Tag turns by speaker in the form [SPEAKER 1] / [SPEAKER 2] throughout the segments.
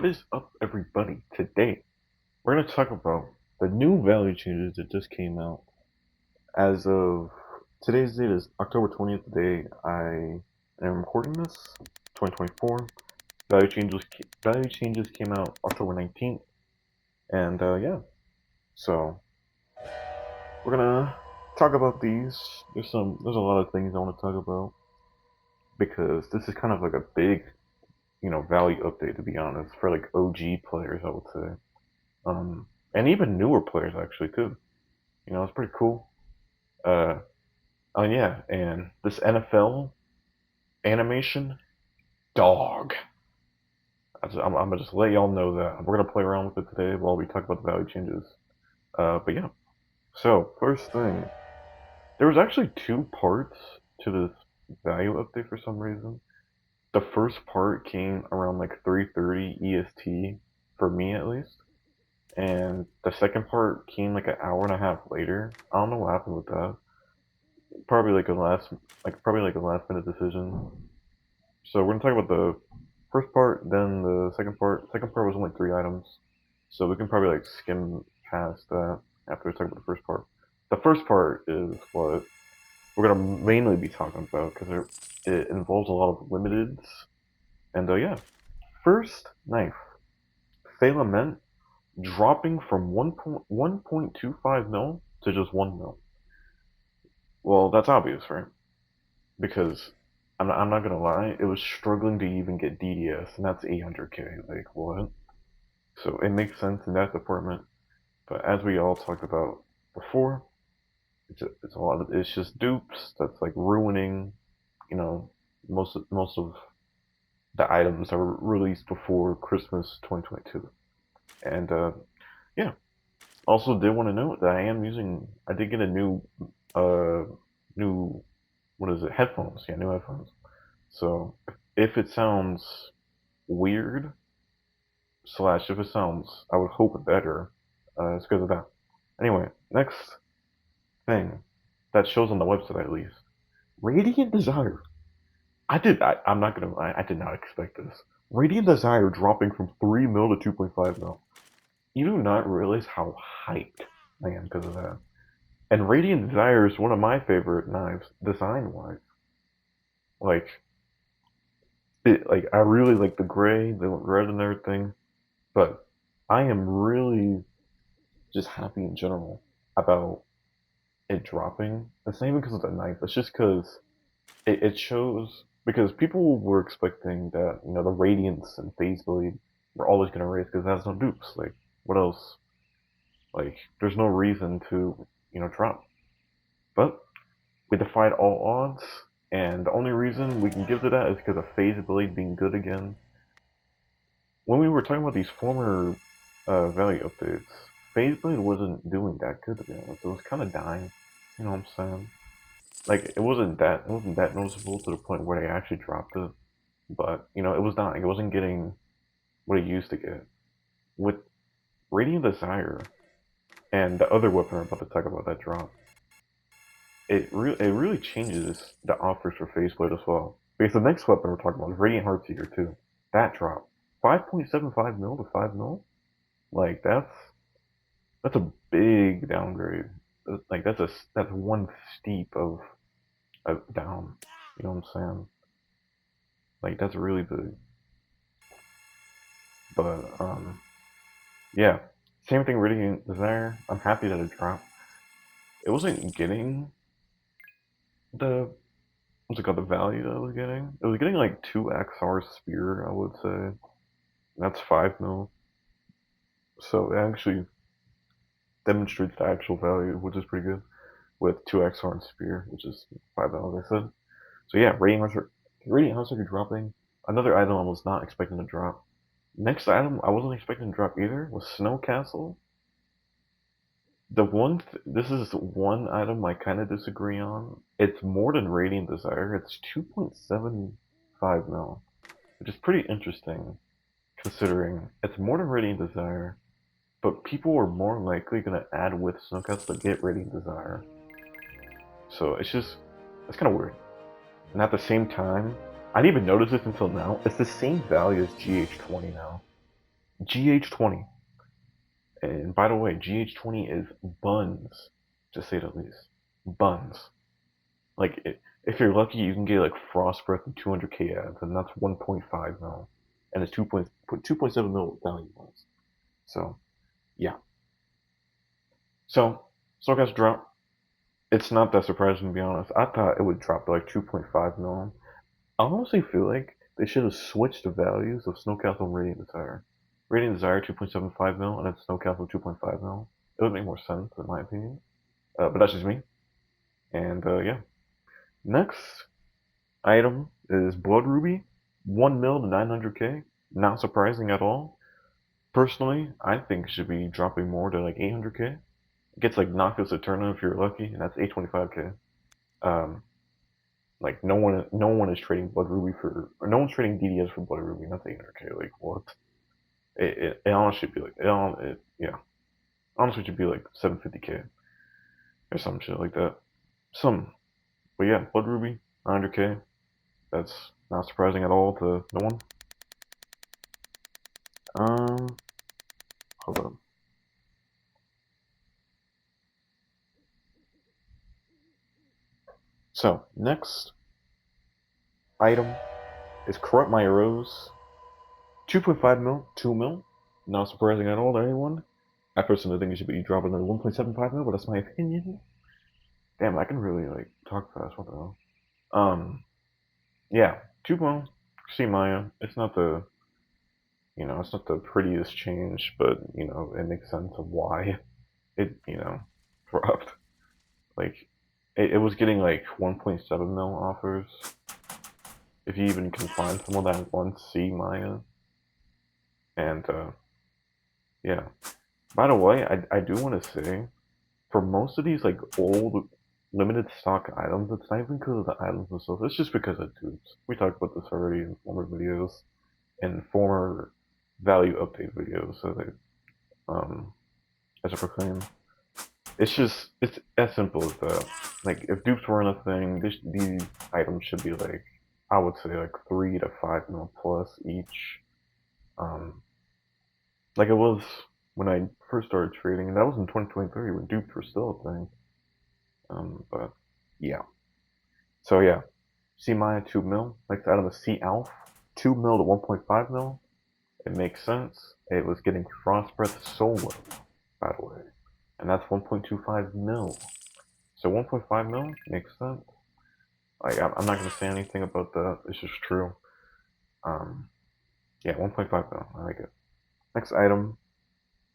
[SPEAKER 1] What is up, everybody? Today, we're going to talk about the new value changes that just came out. As of today's date is October 20th, the day I am recording this, 2024. Value changes came out October 19th, and yeah, so we're gonna talk about these. There's a lot of things I want to talk about because this is kind of like a big, value update, to be honest, for like OG players, I would say. And even newer players actually too. It's pretty cool. Uh, oh yeah, and this NFL animation, dog. I'm gonna just let y'all know that we're gonna play around with it today while we talk about the value changes. But yeah. So first thing, there was actually two parts to this value update for some reason. The first part came around like 3:30 EST for me at least, and the second part came like an hour and a half later. I don't know what happened with that. Probably like a last minute decision. So we're gonna talk about the first part, then the second part. Second part was only 3 items, so we can probably like skim past that after we talk about the first part. The first part is what we're gonna mainly be talking about because it involves a lot of limiteds. And yeah, first knife, filament dropping from 1.25 mil to just 1 mil. Well, that's obvious, right? Because I'm not gonna lie, it was struggling to even get DDS, and that's 800k. Like what? So it makes sense in that department. But as we all talked about before, it's a lot of it's just dupes that's like ruining, you know, most of the items that were released before Christmas 2022. And yeah, also did want to note that I did get a uh new what is it headphones? Yeah, new headphones. So if it sounds weird, slash if it sounds, I would hope better, it's because of that. Anyway, next thing that shows on the website at least, Radiant Desire. I'm not gonna lie, I did not expect this. Radiant Desire dropping from 3 mil to 2.5 mil. You do not realize how hyped I am because of that. And Radiant Desire is one of my favorite knives, design wise. Like, I really like the gray, the red, and everything. But I am really just happy in general about it dropping. It's not even because of the knife. It's just because it shows because people were expecting that the Radiance and Phase Blade were always gonna raise because it has no dupes. Like what else? Like there's no reason to drop. But we defied all odds, and the only reason we can give to that is because of Phase Blade being good again. When we were talking about these former value updates, Phase Blade wasn't doing that good to be honest. It was kind of dying. You know what I'm saying? Like it wasn't that noticeable to the point where they actually dropped it. But it was dying. It wasn't getting what it used to get. With Radiant Desire and the other weapon I'm about to talk about that drop, it really changes the offers for Faceblade as well. Because the next weapon we're talking about is Radiant Heartseeker too. That drop, 5.75 mil to 5 mil, like that's a big downgrade. Like that's one steep of down. You know what I'm saying? Like that's really big. But yeah. Same thing Radiant Desire. I'm happy that it dropped. It wasn't getting the what's it called, the value that it was getting. It was getting like 2 XR spear, I would say. That's 5 mil. So it actually demonstrates the actual value, which is pretty good. With 2 XR and spear, which is 5 mil, as I said. So yeah, Radiant Hunter dropping. Another item I was not expecting to drop. Next item I wasn't expecting to drop either was Snow Castle. This is one item I kind of disagree on. It's more than Radiant Desire. It's 2.75 mil, which is pretty interesting considering it's more than Radiant Desire, but people are more likely gonna add with Snowcats to get Radiant Desire. So it's kind of weird. And at the same time, I didn't even notice this until now. It's the same value as GH20 now. GH20. And by the way, GH20 is buns, to say the least. Buns. Like, if you're lucky, you can get like Frostbreath and 200k ads, and that's 1.5 mil. And it's 2.7 mil value wise. So, yeah. So, Soulcast drop. It's not that surprising to be honest. I thought it would drop to like 2.5 mil. I honestly feel like they should have switched the values of Snowcastle and Radiant Desire. Radiant Desire 2.75 mil and then Snowcastle 2.5 mil. It would make more sense in my opinion. But that's just me. And yeah. Next item is Blood Ruby. 1 mil to 900k. Not surprising at all. Personally, I think it should be dropping more to like 800k. It gets like Noctis Eterna if you're lucky, and that's 825k. Um, like no one is trading Blood Ruby for, or no one's trading DDS for Blood Ruby. That's 800k. Like what? It honestly should be like yeah. Honestly, it should be like 750k or some shit like that. But yeah, Blood Ruby 900k. That's not surprising at all to no one. Um, hold on. So next item is Corrupt My Rose. 2.5 mil, 2 mil. Not surprising at all to anyone. I personally think it should be dropping to 1.75 mil, but that's my opinion. Damn, I can really like talk fast. What the hell? Yeah, 2 mil. See Maya. It's not the prettiest change, but it makes sense of why it dropped. Like, it was getting like 1.7 mil offers. If you even can find someone that wants C Maya. And yeah. By the way, I do want to say, for most of these like old limited stock items, it's not even because of the items themselves. It's just because of dupes. We talked about this already in former videos and former value update videos. So they, as I proclaim, it's as simple as that. Like if dupes weren't a thing, these items should be like, I would say like 3 to 5 mil plus each. Um, like it was when I first started trading, and that was in 2023 when dupes were still a thing. But yeah. So yeah, C Maya 2 mil. Next item is C Alf 2 mil to 1.5 mil. It makes sense. It was getting Frostbreath solo, by the way, and that's 1.25 mil. So 1.5 mil makes sense. Like I'm not gonna say anything about that. It's just true. Um, yeah, 1.5 mil. I like it. Next item.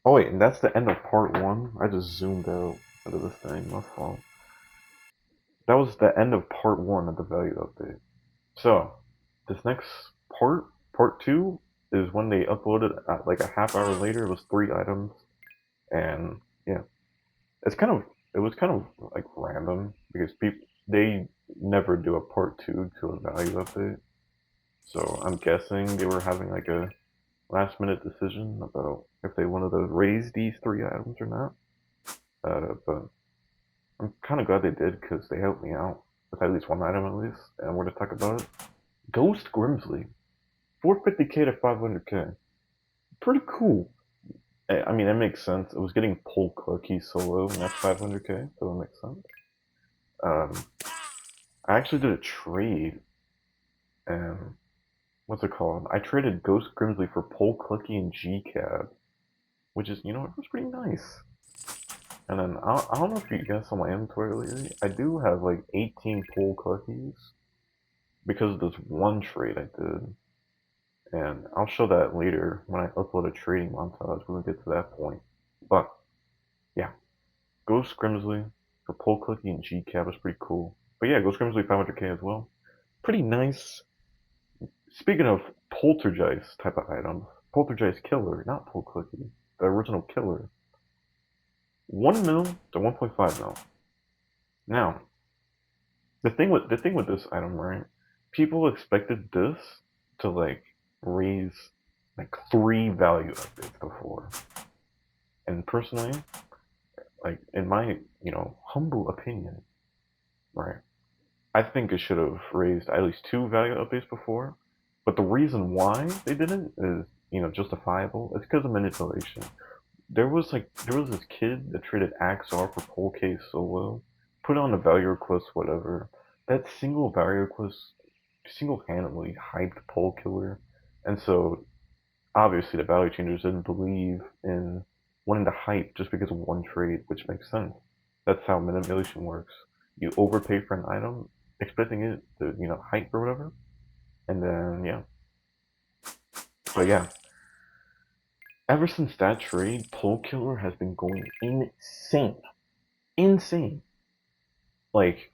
[SPEAKER 1] Oh wait, and that's the end of part one. I just zoomed out of this thing. My fault. That was the end of part one of the value update. So this next part two, is when they uploaded at like a half hour later. It was 3 items, and yeah, it's kind of it was kind of like random because people they never do a part two to a value update. So I'm guessing they were having like a last minute decision about if they wanted to raise these 3 items or not. But I'm kind of glad they did because they helped me out with at least one item at least, and we're gonna talk about it. Ghost Grimsley, 450k to 500k. Pretty cool. I mean, it makes sense. It was getting Pole Cookie solo, and that's 500k, so it makes sense. Um, I actually did a trade, and what's it called? I traded Ghost Grimsley for Pole Cookie and G-Cab, which is, it was pretty nice. And then, I don't know if you guys saw my inventory lately. I do have like 18 Pole Cookies because of this one trade I did. And I'll show that later when I upload a trading montage when we get to that point. But, yeah. Ghost Grimsley for Pole Cookie and G-Cab is pretty cool. But yeah, Ghost Grimsley 500k as well. Pretty nice. Speaking of Poltergeist type of items, Poltergeist Killer, not Pole Cookie, the original Killer. 1 mil to 1.5 mil. Now, the thing with this item, right? People expected this to like raise like 3 value updates before. And personally, like in my, humble opinion, right? I think it should have raised at least 2 value updates before. But the reason why they didn't is justifiable, it's because of manipulation. There was this kid that traded Axar for Pole K Solo, put on a value request, whatever. That single value request single-handedly hyped Pole Killer, and so obviously the value changers didn't believe in wanting to hype just because of one trade, which makes sense. That's how manipulation works. You overpay for an item, expecting it to, hype or whatever, and then yeah. But yeah, ever since that trade, Pole Killer has been going insane. Insane. Like,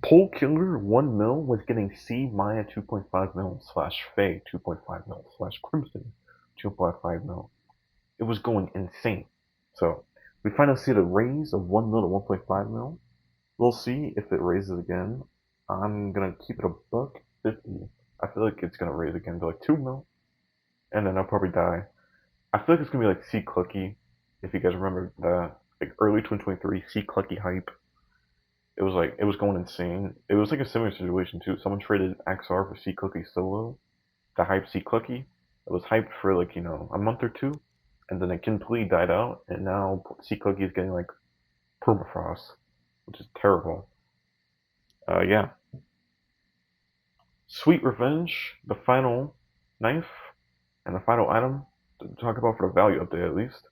[SPEAKER 1] Pole Killer 1 mil was getting C Maya 2.5 mil slash Faye 2.5 mil slash Crimson 2.5 mil. It was going insane. So, we finally see the raise of 1 mil to 1.5 mil. We'll see if it raises again. I'm gonna keep it a buck 50. I feel like it's gonna raise again to like 2 mil. And then I'll probably die. I feel like it's gonna be like C Clucky. If you guys remember that, like early 2023 C Clucky hype. It was going insane. It was like a similar situation too. Someone traded XR for C Cookie Solo, the hype C Cookie. It was hyped for like, a month or two, and then it completely died out, and now C Cookie is getting like permafrost, which is terrible. Yeah. Sweet Revenge, the final knife, and the final item to talk about for the value update at least,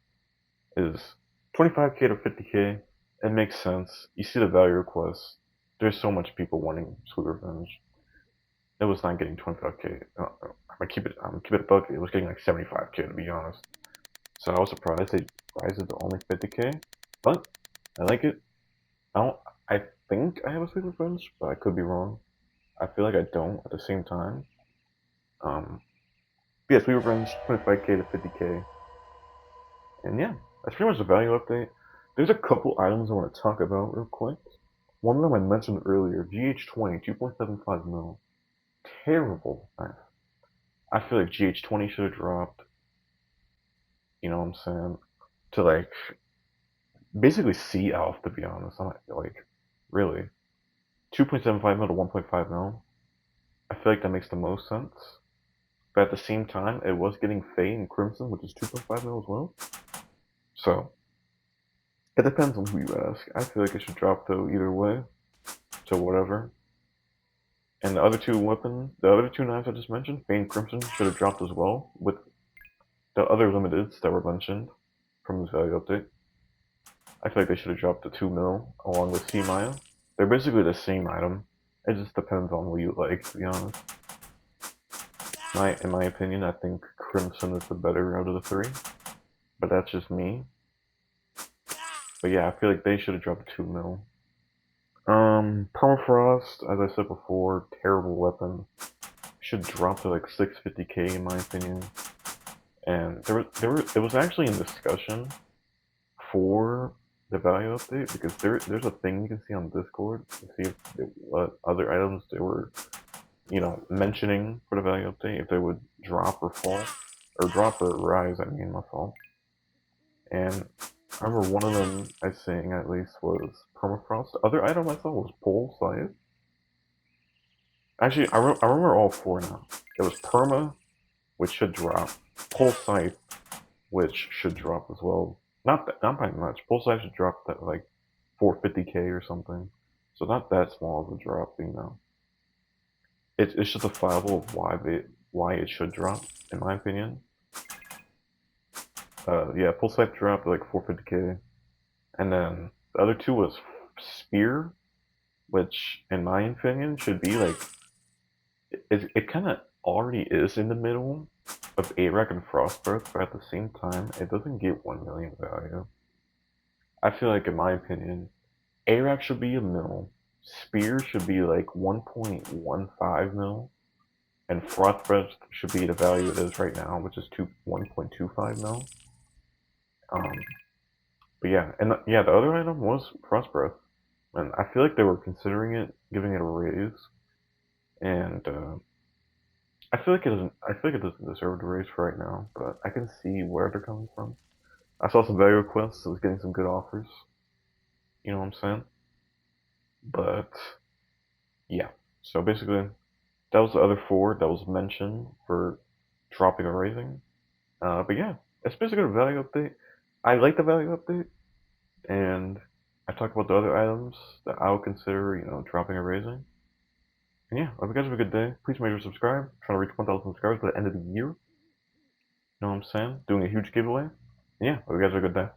[SPEAKER 1] is 25k to 50k. It makes sense. You see the value request. There's so much people wanting Sweet Revenge. It was not getting 25k. I'm gonna keep it a buck. It was getting like 75k to be honest. So I was surprised they raised it to only 50k, but I like it. I don't. I think I have a Sweet Revenge, but I could be wrong. I feel like I don't at the same time. Um, but yeah, Sweet Revenge, 25k to 50k, and yeah, that's pretty much the value update. There's a couple items I want to talk about real quick. One of them I mentioned earlier, GH20, 2.75 mil. Terrible knife. I feel like GH20 should have dropped. You know what I'm saying? To like basically C Elf, to be honest. I'm not, like, really. 2.75 mil to 1.5 mil. I feel like that makes the most sense. But at the same time, it was getting Faye and Crimson, which is 2.5 mil as well. So, it depends on who you ask. I feel like it should drop though either way. So whatever. And the other two knives I just mentioned, Faye and Crimson, should have dropped as well, with the other limiteds that were mentioned from this value update. I feel like they should have dropped the 2 mil along with C Maya. They're basically the same item. It just depends on what you like, to be honest. In my opinion, I think Crimson is the better out of the three, but that's just me. But yeah, I feel like they should have dropped 2 mil. Permafrost, as I said before, terrible weapon. Should drop to like 650k in my opinion. And it was actually in discussion for the value update because there's a thing you can see on Discord to see what other items they were, mentioning for the value update, if they would drop or fall, or drop or rise. I mean, my fault. And I remember one of them I saying at least was permafrost. The other item I saw was pole scythe. Actually, I remember all four now. It was perma, which should drop. Pole scythe, which should drop as well. Not by much. Pole scythe should drop that like 450k or something. So not that small of a drop, It's justifiable of why it should drop, in my opinion. Yeah, pole scythe dropped like 450k, and then the other two was spear, which in my opinion should be like it kind of already is in the middle of ARAC and Frostbirth, but at the same time it doesn't get 1 million value. I feel like in my opinion, ARAC should be a mil, spear should be like 1.15 mil, and Frostbreath should be the value it is right now, which is 1.25 mil. Um, but yeah, and yeah, the other item was Frostbreath, and I feel like they were considering it, giving it a raise, and I feel like it doesn't. I feel like it doesn't deserve a raise for right now, but I can see where they're coming from. I saw some value requests. I was getting some good offers. You know what I'm saying? But yeah. So basically, that was the other four that was mentioned for dropping or raising. But yeah, it's basically a value update. I like the value update, and I talk about the other items that I would consider, dropping or raising. And yeah, I hope you guys have a good day. Please make sure to subscribe. I'm trying to reach 1,000 subscribers by the end of the year. You know what I'm saying? Doing a huge giveaway. And yeah, hope you guys have a good day.